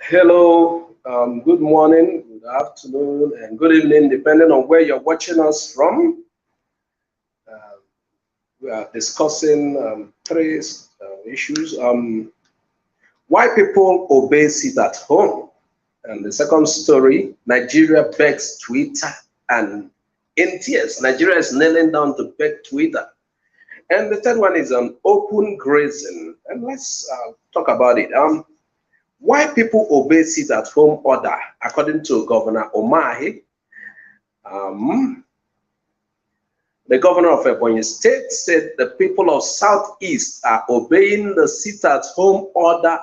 Hello, good morning, good afternoon, and good evening, depending on where you're watching us from. Uh, we are discussing three issues. Why people obey sit at home. And the second story, Nigeria begs Twitter and in tears. Nigeria is kneeling down to beg Twitter. And the third one is open grazing. And let's talk about it. Why people obey sit-at-home order, according to Governor Umahi. The governor of Ebonyi State said the people of Southeast are obeying the sit-at-home order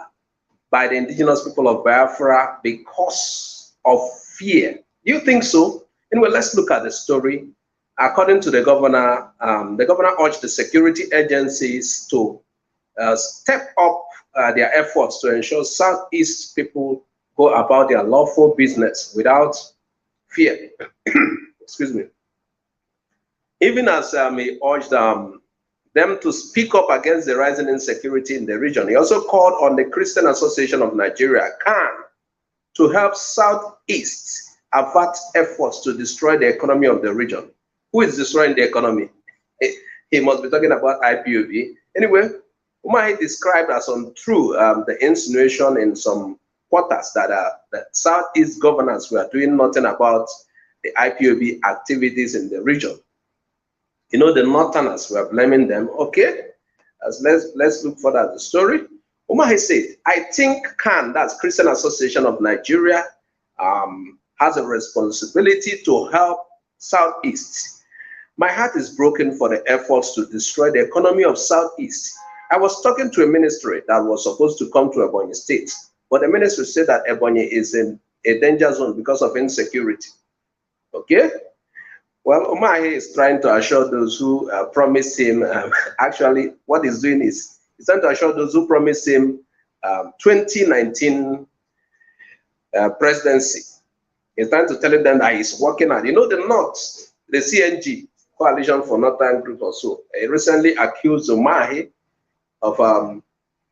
by the indigenous people of Biafra because of fear. Do you think so? Anyway, let's look at the story. According to the governor urged the security agencies to step up their efforts to ensure Southeast people go about their lawful business without fear. Excuse me. Even as he urged them to speak up against the rising insecurity in the region, he also called on the Christian Association of Nigeria, CAN, to help Southeast avert efforts to destroy the economy of the region. Who is destroying the economy? He must be talking about IPOB. Anyway, Umahi described as untrue the insinuation in some quarters that the Southeast governors were doing nothing about the IPOB activities in the region. You know, the Northerners were blaming them. Okay, let's look further at the story. Umahi said, I think CAN, that's Christian Association of Nigeria, has a responsibility to help Southeast. My heart is broken for the efforts to destroy the economy of Southeast. I was talking to a ministry that was supposed to come to Ebonyi State, but the ministry said that Ebonyi is in a danger zone because of insecurity. Okay? Well, Umahi is trying to assure those who promised him, actually, what he's doing is he's trying to assure those who promised him 2019 presidency. He's trying to tell them that he's working at, you know, the North, the CNG, Coalition for Northern Group or so, he recently accused Umahi of,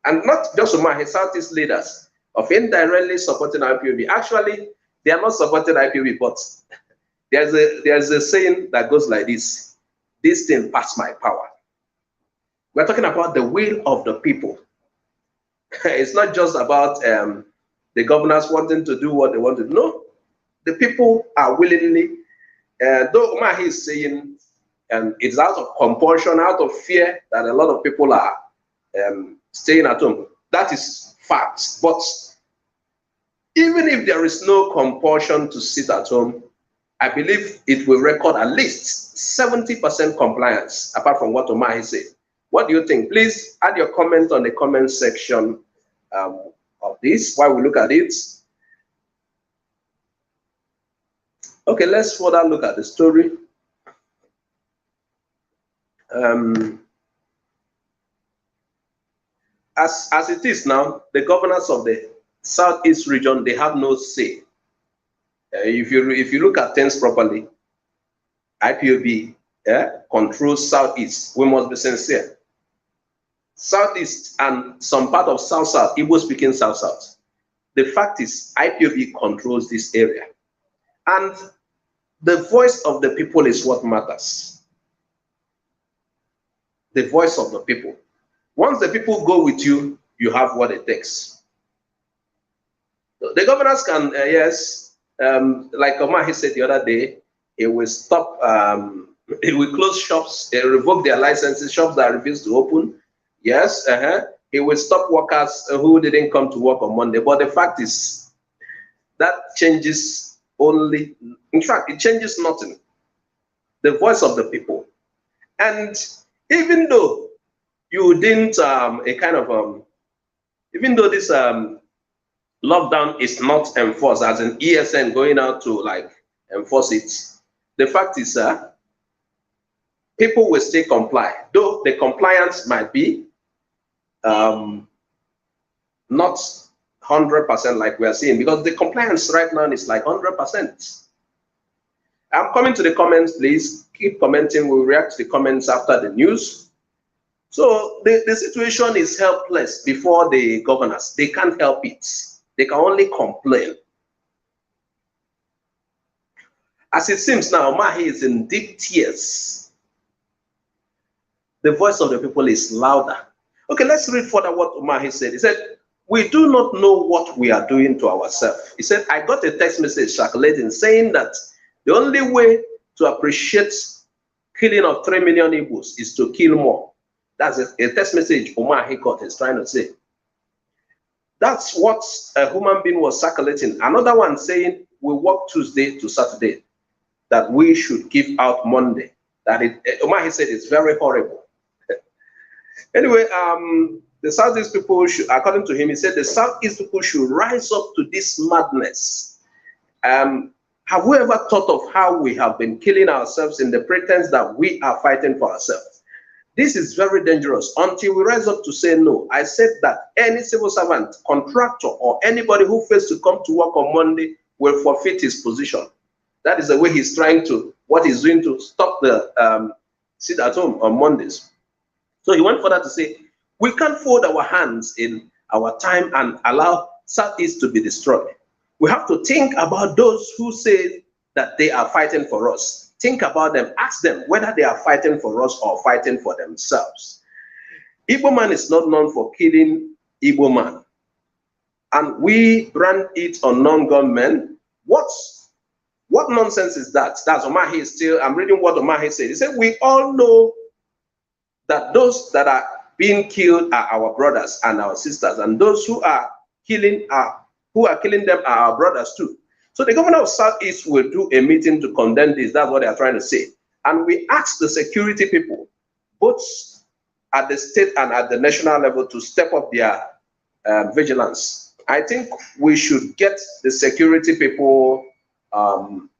and not just Umahi, Southeast leaders, of indirectly supporting IPOB. Actually, they are not supporting IPOB, but there's a saying that goes like this thing passed my power. We're talking about the will of the people. It's not just about the governors wanting to do what they want to do. No, the people are willingly, though Umahi is saying it's out of compulsion, out of fear that a lot of people are staying at home. That is fact. But even if there is no compulsion to sit at home, I believe it will record at least 70% compliance, apart from what Umahi said. What do you think? Please add your comment on the comment section of this while we look at it. Okay, let's further look at the story. As it is now, the governors of the Southeast region, they have no say. If you look at things properly, IPOB controls Southeast. We must be sincere. Southeast and some part of South-South, Igbo-speaking South-South. The fact is, IPOB controls this area. And the voice of the people is what matters. The voice of the people. Once the people go with you, you have what it takes. The governors can, yes, like Umahi said the other day, it will stop, it will close shops, they revoke their licenses, shops that refuse to open. Yes, it will stop workers who didn't come to work on Monday. But the fact is, that changes only, in fact, it changes nothing. The voice of the people. And even though you didn't, even though this lockdown is not enforced, as an ESN going out to like enforce it, the fact is, people will still comply, though the compliance might be not 100% like we are seeing, because the compliance right now is like 100%. I'm coming to the comments, please keep commenting. We'll react to the comments after the news. So the situation is helpless before the governors. They can't help it. They can only complain. As it seems now, Mahi is in deep tears. The voice of the people is louder. Okay, let's read further what Mahi said. He said, we do not know what we are doing to ourselves. He said, I got a text message circulating saying that the only way to appreciate killing of 3 million Igbos is to kill more. That's a text message Mahi got is trying to say. That's what a human being was circulating. Another one saying, we work Tuesday to Saturday, that we should give out Monday. That Mahi said it's very horrible. Anyway, the Southeast people should, according to him, he said the Southeast people should rise up to this madness. Have we ever thought of how we have been killing ourselves in the pretense that we are fighting for ourselves? This is very dangerous until we rise up to say no. I said that any civil servant, contractor, or anybody who fails to come to work on Monday will forfeit his position. That is the way he's trying to, what he's doing to stop the sit at home on Mondays. So he went further to say, we can't fold our hands in our time and allow Southeast to be destroyed. We have to think about those who say that they are fighting for us. Think about them, ask them whether they are fighting for us or fighting for themselves. Igbo man is not known for killing Igbo man. And we brand it on non-gunmen. What nonsense is that? That's Omahi is still, I'm reading what Omahi said. He said, we all know that those that are being killed are our brothers and our sisters, and those who are killing them are our brothers too. So the governor of Southeast will do a meeting to condemn this. That's what they are trying to say. And we ask the security people, both at the state and at the national level, to step up their vigilance. I think we should get the security people on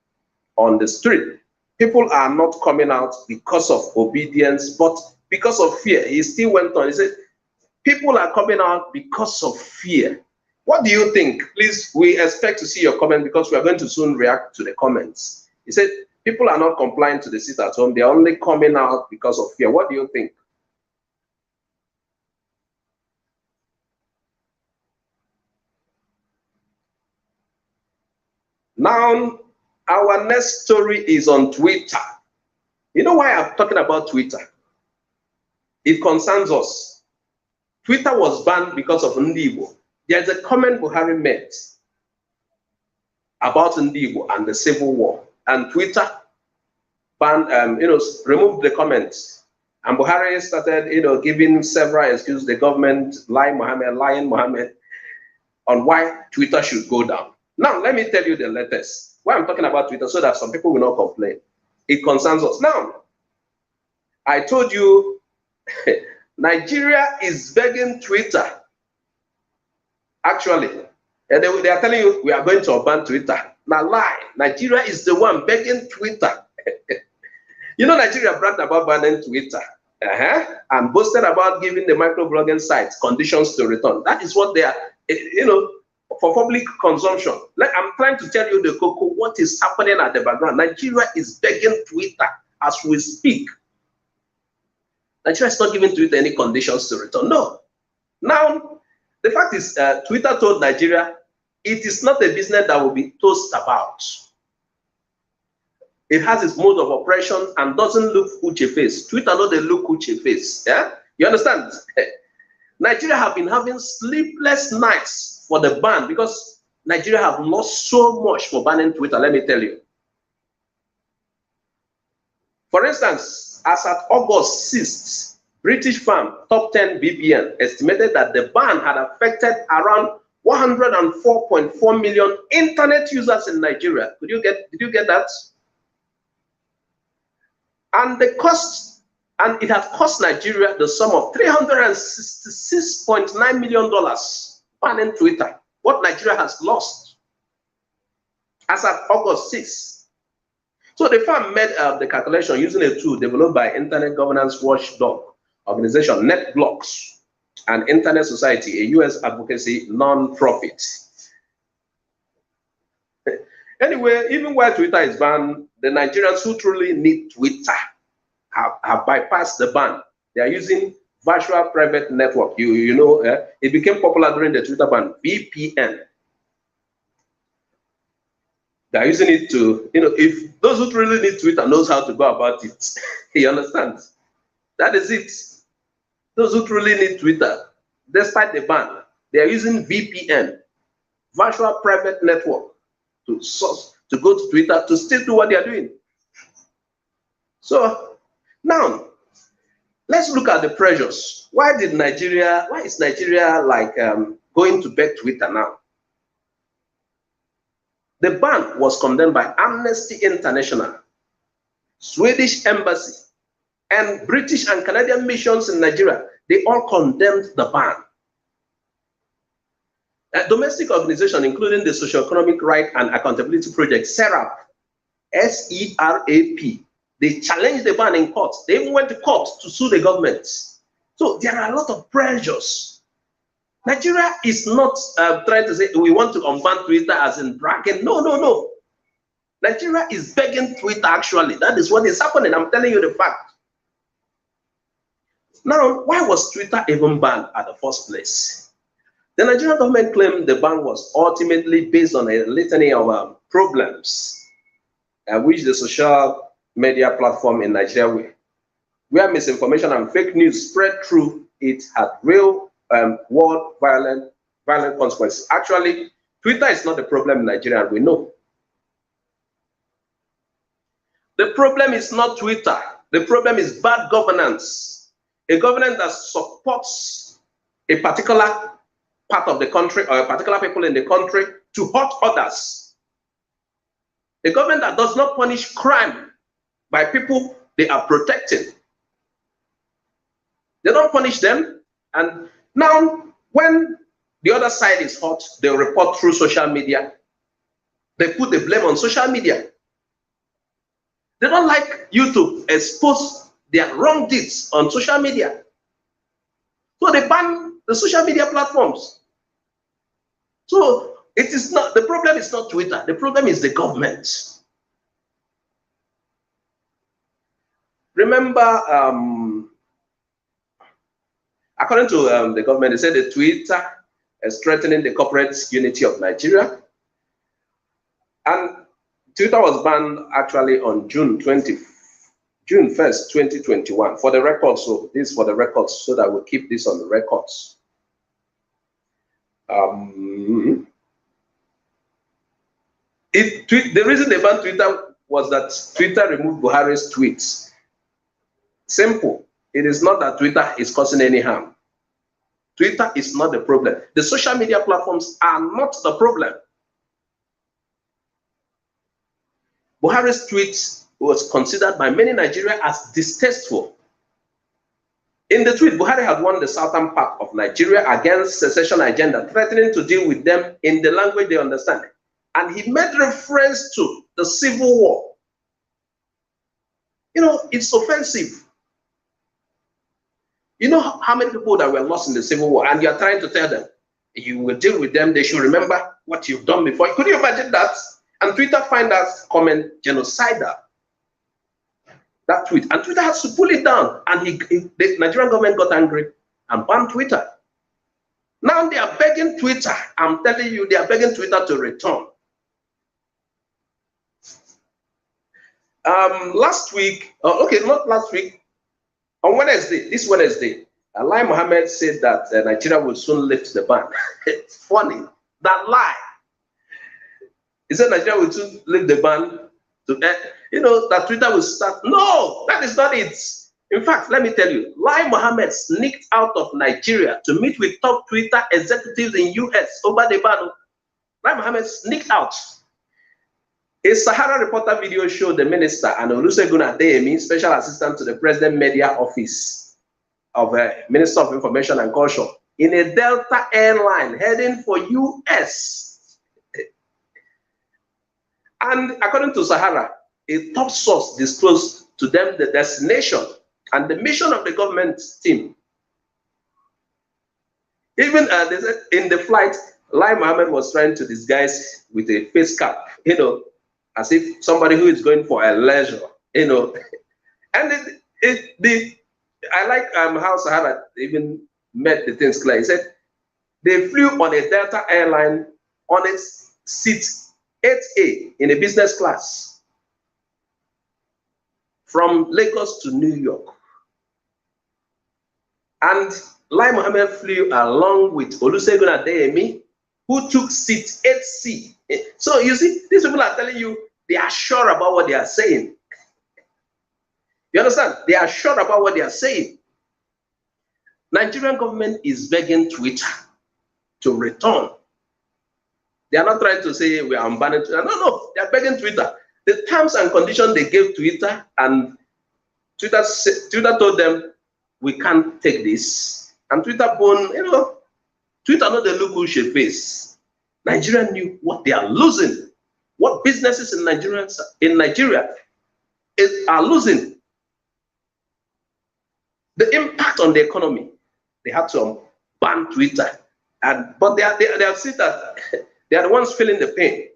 the street. People are not coming out because of obedience, but because of fear. He still went on. He said, people are coming out because of fear. What do you think? Please, we expect to see your comment because we are going to soon react to the comments. He said, people are not complying to the sit at home. They're only coming out because of fear. What do you think? Now, our next story is on Twitter. You know why I'm talking about Twitter? It concerns us. Twitter was banned because of Ndibo. There's a comment Buhari made about Ndibo and the civil war, and Twitter banned, removed the comments. And Buhari started, giving several excuses. The government lying Mohammed, on why Twitter should go down. Now, let me tell you the latest. Why I'm talking about Twitter, so that some people will not complain. It concerns us. Now, I told you, Nigeria is begging Twitter. Actually, they are telling you we are going to ban Twitter. Now, lie. Nigeria is the one begging Twitter. Nigeria bragged about banning Twitter and boasted about giving the microblogging sites conditions to return. That is what they are, for public consumption. I'm trying to tell you the cocoa, what is happening at the background. Nigeria is begging Twitter as we speak. Nigeria is not giving Twitter any conditions to return. No. Now, the fact is, Twitter told Nigeria, it is not a business that will be tossed about. It has its mode of operation and doesn't look Uche face. Twitter know they look Uche face. Yeah? You understand? Nigeria have been having sleepless nights for the ban because Nigeria have lost so much for banning Twitter, let me tell you. For instance, as at August 6th, British firm Top 10 VPN estimated that the ban had affected around 104.4 million internet users in Nigeria. Did you get that? And it has cost Nigeria the sum of $366.9 million banning Twitter. What Nigeria has lost as at August 6th. So the firm made the calculation using a tool developed by Internet Governance Watchdog organization NetBlocks and Internet Society, a US advocacy non-profit. Anyway, even while Twitter is banned, the Nigerians who truly need Twitter have bypassed the ban. They are using virtual private network. It became popular during the Twitter ban, VPN. They're using it to, if those who really need Twitter knows how to go about it, you understand? That is it. Those who truly need Twitter, despite the ban, they are using VPN, virtual private network, to go to Twitter to still do what they are doing. So now, let's look at the pressures. Why is Nigeria like going to beg Twitter now? The ban was condemned by Amnesty International, Swedish Embassy, and British and Canadian missions in Nigeria. They all condemned the ban. A domestic organization, including the Socioeconomic Right and Accountability Project, SERAP, S-E-R-A-P, they challenged the ban in court. They even went to court to sue the government. So there are a lot of pressures. Nigeria is not trying to say we want to unban Twitter as in bragging. No, no, no. Nigeria is begging Twitter, actually. That is what is happening. I'm telling you the fact. Now, why was Twitter even banned at the first place? The Nigerian government claimed the ban was ultimately based on a litany of problems, which the social media platform in Nigeria, where misinformation and fake news spread through it, had real world violent consequences. Actually, Twitter is not the problem in Nigeria, we know. The problem is not Twitter. The problem is bad governance. A government that supports a particular part of the country or a particular people in the country to hurt others. A government that does not punish crime by people they are protecting. They don't punish them. And now, when the other side is hurt, they report through social media. They put the blame on social media. They don't like you to expose their wrong deeds on social media. So they ban the social media platforms. So it is not, the problem is not Twitter, the problem is the government. Remember, according to the government, they said that Twitter is threatening the corporate unity of Nigeria. And Twitter was banned actually on June 1st, 2021. For the records, so this is for the records, so that we'll keep this on the records. The reason they banned Twitter was that Twitter removed Buhari's tweets. Simple. It is not that Twitter is causing any harm. Twitter is not the problem. The social media platforms are not the problem. Buhari's tweet was considered by many Nigerians as distasteful. In the tweet, Buhari had warned the southern part of Nigeria against secession agenda, threatening to deal with them in the language they understand. And he made reference to the civil war. You know, it's offensive. You know how many people that were lost in the civil war, and you're trying to tell them, you will deal with them, they should remember what you've done before. Could you imagine that? And Twitter find that comment genocidal. That tweet, and Twitter has to pull it down, and the Nigerian government got angry and banned Twitter. Now they are begging Twitter, I'm telling you, they are begging Twitter to return. Last week, okay, not last week, on Wednesday, this Wednesday, Lai Mohammed said that Nigeria will soon lift the ban. It's funny, that lie. He said Nigeria will soon lift the ban to, that Twitter will start. No, that is not it. In fact, let me tell you, Lai Mohammed sneaked out of Nigeria to meet with top Twitter executives in US over the ban. Lai Mohammed sneaked out. A Sahara Reporter video showed the minister and Olusegun Adeyemi, special assistant to the president media office of Minister of Information and Culture, in a Delta airline heading for US. And according to Sahara, a top source disclosed to them the destination and the mission of the government team. Even they said in the flight, Lai Mohammed was trying to disguise with a face cap, as if somebody who is going for a leisure, And I like how Sahara even made the things clear. He said they flew on a Delta airline on its seat 8A in a business class from Lagos to New York. And Lai Mohammed flew along with Olusegun Adeyemi, who took seat 8C. So you see, these people are telling you they are sure about what they are saying. You understand? They are sure about what they are saying. Nigerian government is begging Twitter to return. They are not trying to say we are unbanning Twitter. No, they are begging Twitter. The terms and conditions they gave Twitter, and Twitter told them, we can't take this. And Twitter born, Twitter know the look who she face. Nigeria knew what they are losing. What businesses in Nigeria are losing. The impact on the economy. They had to ban Twitter. But they have seen that they are the ones feeling the pain.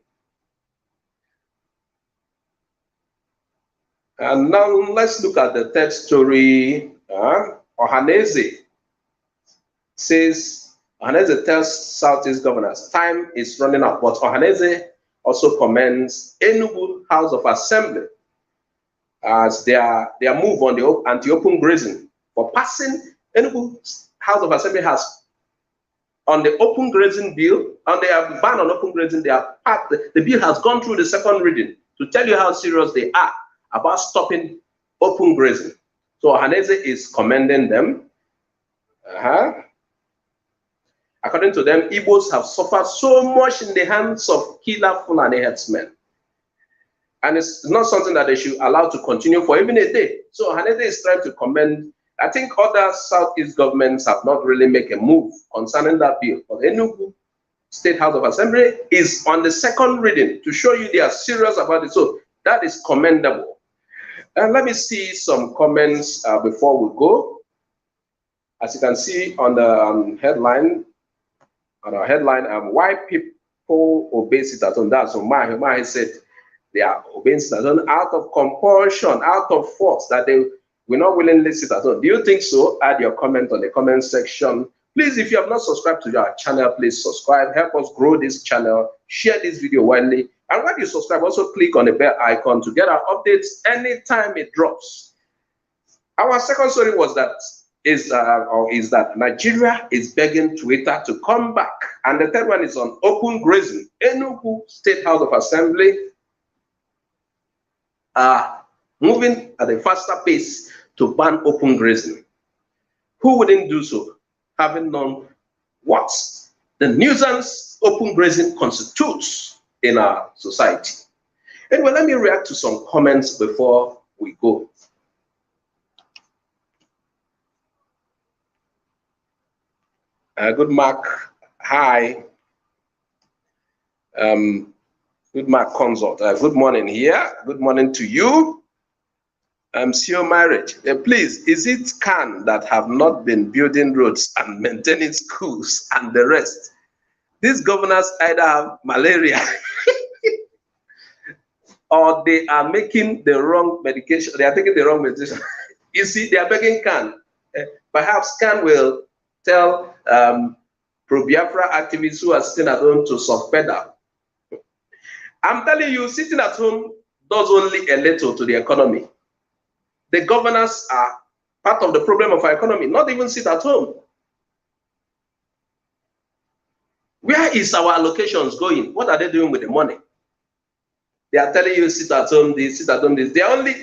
And now let's look at the third story. Ohaneze tells Southeast governors, time is running out. But Ohaneze also commends Enugu House of Assembly as their move on the anti-open grazing for passing. Enugu House of Assembly has on the open grazing bill, on the ban on open grazing, the bill has gone through the second reading to tell you how serious they are about stopping open grazing. So Ohaneze is commending them. According to them, Igbos have suffered so much in the hands of killer Fulani herdsmen. And it's not something that they should allow to continue for even a day. So Ohaneze is trying to commend. I think other Southeast governments have not really made a move concerning that bill. But Enugu State House of Assembly is on the second reading to show you they are serious about it. So that is commendable. And let me see some comments before we go. As you can see on the headline, why people obey sit-at-home. That's what Mahi said. They are obeying sit-at-home out of compulsion, out of force, that they will not willingly sit at home. Do you think so? Add your comment on the comment section. Please, if you have not subscribed to our channel, please subscribe. Help us grow this channel. Share this video widely. And when you subscribe, also click on the bell icon to get our updates anytime it drops. Our second story is that Nigeria is begging Twitter to come back. And the third one is on open grazing. Enugu State House of Assembly are moving at a faster pace to ban open grazing. Who wouldn't do so, having known what the nuisance open grazing constitutes in our society? Anyway, let me react to some comments before we go. Good Mark, hi. Good Mark Consult, good morning here. Good morning to you. CEO Marriage, please, is it CAN that have not been building roads and maintaining schools and the rest? These governors either have malaria or they are making the wrong medication. They are taking the wrong medication. You see, they are begging CAN. Perhaps CAN will tell pro-Biafra activists who are sitting at home to self-pedal. I'm telling you, sitting at home does only a little to the economy. The governors are part of the problem of our economy, not even sit at home. Where is our allocations going? What are they doing with the money? They are telling you sit at home this, sit at home this. They are only,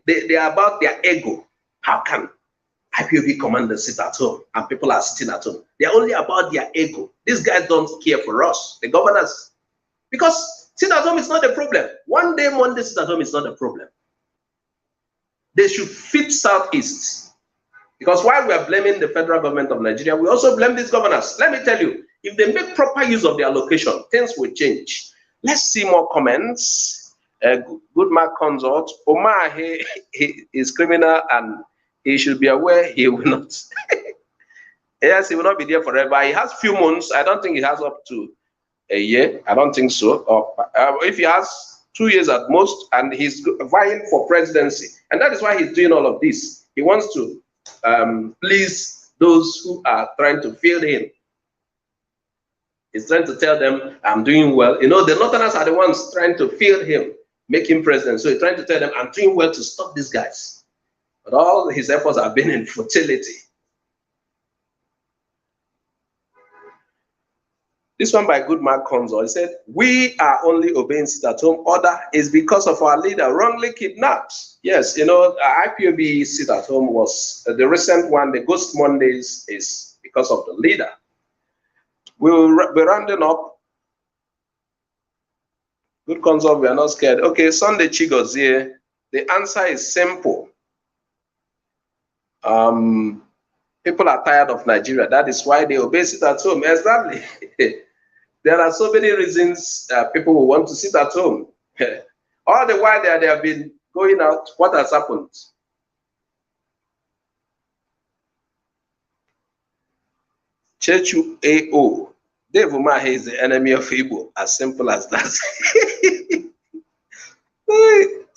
they are about their ego. How can IPOB commanders sit at home and people are sitting at home? They are only about their ego. These guys don't care for us, the governors. Because sit at home is not a problem. One day, Monday, sit at home is not a problem. They should fit Southeast. Because while we are blaming the federal government of Nigeria, we also blame these governors. Let me tell you, if they make proper use of their allocation, things will change. Let's see more comments. Good Mark Consort. Omar, he is criminal and he should be aware he will not. Yes, he will not be there forever. He has few months. I don't think he has up to a year. I don't think so. If he has 2 years at most, and he's vying for presidency. And that is why he's doing all of this. He wants to please those who are trying to field him. He's trying to tell them, I'm doing well. You know, the Northerners are the ones trying to field him, make him president. So he's trying to tell them, I'm doing well to stop these guys. But all his efforts have been in futility. This one by Goodman Conzo, he said, we are only obeying sit-at-home order is because of our leader wrongly kidnapped. Yes, you know, IPOB sit-at-home was the recent one, the Ghost Mondays, is because of the leader. We will be rounding up. Good Conzo, we are not scared. Okay, Sunday Chigozie, the answer is simple. People are tired of Nigeria. That is why they obey sit-at-home. Exactly. There are so many reasons people will want to sit at home. All the while they have been going out, what has happened? Chechu AO. Dave Umahi is the enemy of Igbo. As simple as that.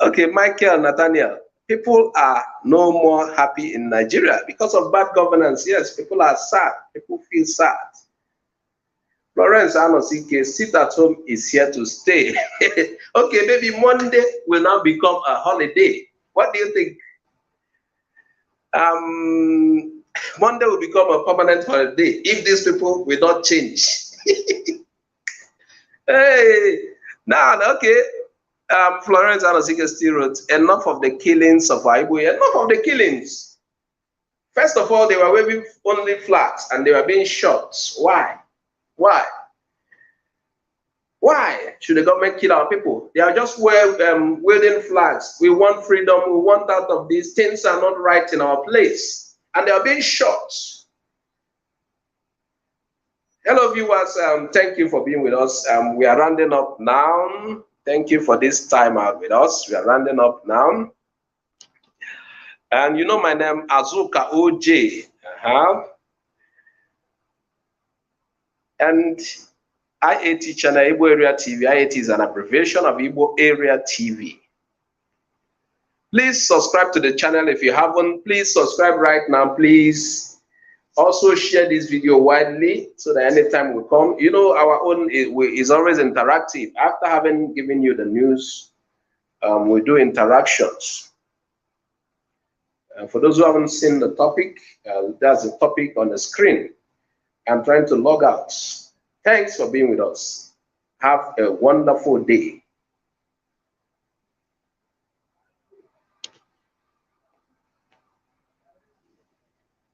Okay, Michael Nathaniel. People are no more happy in Nigeria because of bad governance. Yes, people are sad. People feel sad. Florence Anosike, sit at home is here to stay. Okay, maybe Monday will now become a holiday. What do you think? Monday will become a permanent holiday if these people will not change. Hey, now, okay. Florence Anosike still wrote, enough of the killings of Igbo, enough of the killings. First of all, they were waving only flags and they were being shot. Why? Why? Why should the government kill our people? They are just waving flags. We want freedom. We want out of this. Things are not right in our place. And they are being shot. Hello, viewers. Thank you for being with us. We are rounding up now. Thank you for this time out with us. We are rounding up now. And you know my name, Azuka OJ. And IAT channel, Igbo Area TV. IAT is an abbreviation of Igbo Area TV. Please subscribe to the channel if you haven't. Please subscribe right now, please. Also share this video widely so that anytime we come, you know, our own is always interactive. After having given you the news, we do interactions. For those who haven't seen the topic, there's a topic on the screen. I'm trying to log out. Thanks for being with us. Have a wonderful day.